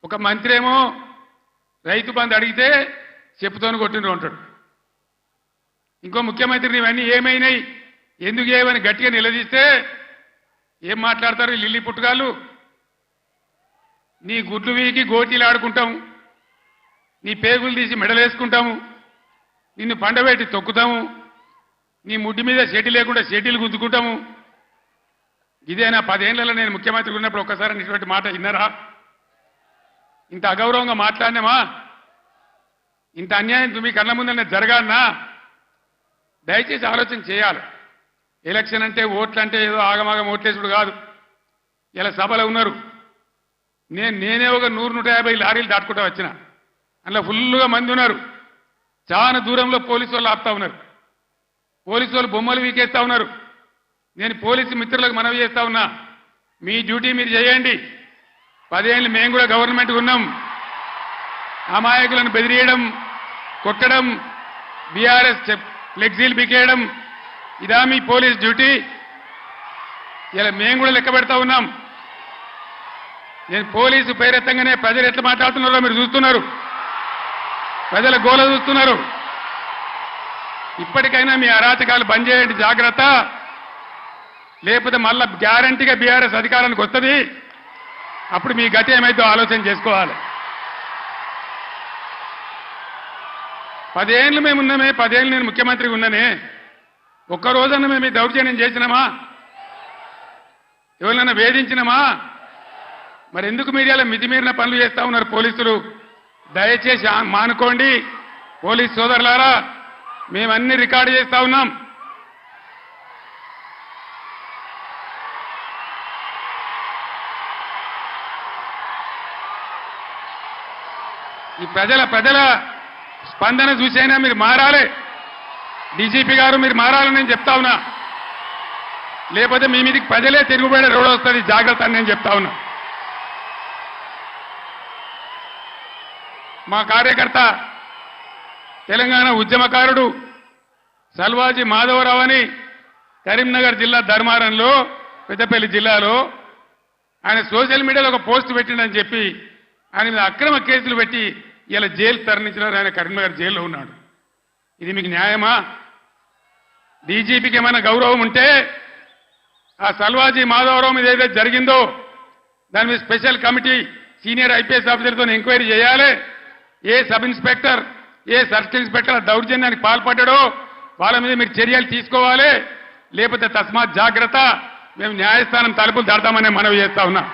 ఒక మంత్రి ఏమో రైతు బంధు అడిగితే చెప్పుతోని కొట్టిండ్రు అంటాడు. ఇంకో ముఖ్యమంత్రి ఇవన్నీ ఏమైనాయి ఎందుకు ఏమని గట్టిగా నిలదీస్తే ఏం మాట్లాడతారు లిల్లీ పుట్టుగాళ్ళు? నీ గుడ్లు వీకి గోటీలు ఆడుకుంటాము, నీ పేగులు తీసి మెడలేసుకుంటాము, నిన్ను పండబెట్టి తొక్కుతాము, నీ ముడ్డి మీద షెడ్డి లేకుండా షెడ్డీలు గుంజుకుంటాము. ఇదేనా 10 ఏళ్లలో నేను ముఖ్యమంత్రి ఉన్నప్పుడు ఒక్కసారి ఇటువంటి మాట విన్నారా? ఇంత అగౌరవంగా మాట్లాడినామా? ఇంత అన్యాయం మీ కళ్ళ ముందనే జరగాలన్నా? దయచేసి ఆలోచన చేయాలి. ఎలక్షన్ అంటే ఓట్లు అంటే ఏదో ఆగమాగం ఓట్లేసుడు కాదు. ఇలా సభలో ఉన్నారు, నేనే ఒక 100-150 లారీలు దాటుకుంటూ వచ్చిన, అందులో ఫుల్గా మంది ఉన్నారు. చాలా దూరంలో పోలీసు వాళ్ళు ఆపుతా ఉన్నారు, పోలీసు వాళ్ళు బొమ్మలు వీకేస్తా ఉన్నారు. నేను పోలీసు మిత్రులకు మనవి చేస్తా ఉన్నా, మీ డ్యూటీ మీరు చేయండి. 10 ఏళ్ళు మేము కూడా గవర్నమెంట్ ఉన్నాం. అమాయకులను బెదిరియడం, కొట్టడం, బీఆర్ఎస్ ఫ్లెక్సీలు బికేయడం ఇదా మీ పోలీస్ డ్యూటీ? ఇలా మేము కూడా లెక్క పెడతా ఉన్నాం. నేను పోలీసు పేరెత్తంగానే ప్రజలు ఎట్లా మాట్లాడుతున్నారో మీరు చూస్తున్నారు, ప్రజల గోల చూస్తున్నారు. ఇప్పటికైనా మీ అరాచకాలు బంద్ చేయండి, జాగ్రత్త. లేకపోతే మళ్ళా గ్యారంటీగా బీఆర్ఎస్ అధికారానికి వస్తుంది. అప్పుడు మీ గతి ఏమైందో ఆలోచన చేసుకోవాలి. 10 ఏళ్ళు మేము ఉన్నామే, 10 ఏళ్ళు నేను ముఖ్యమంత్రిగా ఉన్నానే, ఒక్కరోజన్నా మేము ఈ దౌర్జన్యం చేసినామా? ఎవరినైనా వేధించినామా? మరి ఎందుకు మీడియాలో మితిమీరిన పనులు చేస్తా ఉన్నారు పోలీసులు? దయచేసి మానుకోండి పోలీస్ సోదరులారా, మేమన్నీ రికార్డు చేస్తా ఉన్నాం. ఈ ప్రజల స్పందన చూసైనా మీరు మారాలి. డీజీపీ గారు మీరు మారాలని నేను చెప్తా ఉన్నా, లేకపోతే మీ మీదకి ప్రజలే తిరుగుబడే రోడ్ వస్తుంది, జాగ్రత్త అని నేను చెప్తా ఉన్నా. మా కార్యకర్త తెలంగాణ ఉద్యమకారుడు సల్వాజీ మాధవరావు అని కరీంనగర్ జిల్లా ధర్మారంలో, పెద్దపల్లి జిల్లాలో ఆయన సోషల్ మీడియాలో ఒక పోస్ట్ పెట్టిండని చెప్పి ఆయన మీద అక్రమ కేసులు పెట్టి ఇలా జైలు తరలించినారు. ఆయన కరీంనగర్ జైల్లో ఉన్నాడు. ఇది మీకు న్యాయమా? డీజీపీకి ఏమైనా గౌరవం ఉంటే ఆ సల్వాజీ మాధవరావు మీద ఏదైతే జరిగిందో దాని మీద స్పెషల్ కమిటీ సీనియర్ ఐపీఎస్ ఆఫీసర్తో ఎంక్వైరీ చేయాలి. ఏ సబ్ ఇన్స్పెక్టర్, ఏ సర్కిల్ ఇన్స్పెక్టర్ దౌర్జన్యానికి పాల్పడ్డాడో వాళ్ళ మీద మీరు చర్యలు తీసుకోవాలి. లేకపోతే తస్మాత్ జాగ్రత్త, మేము న్యాయస్థానం తలుపులు దాడతామనే మనవి చేస్తా ఉన్నా.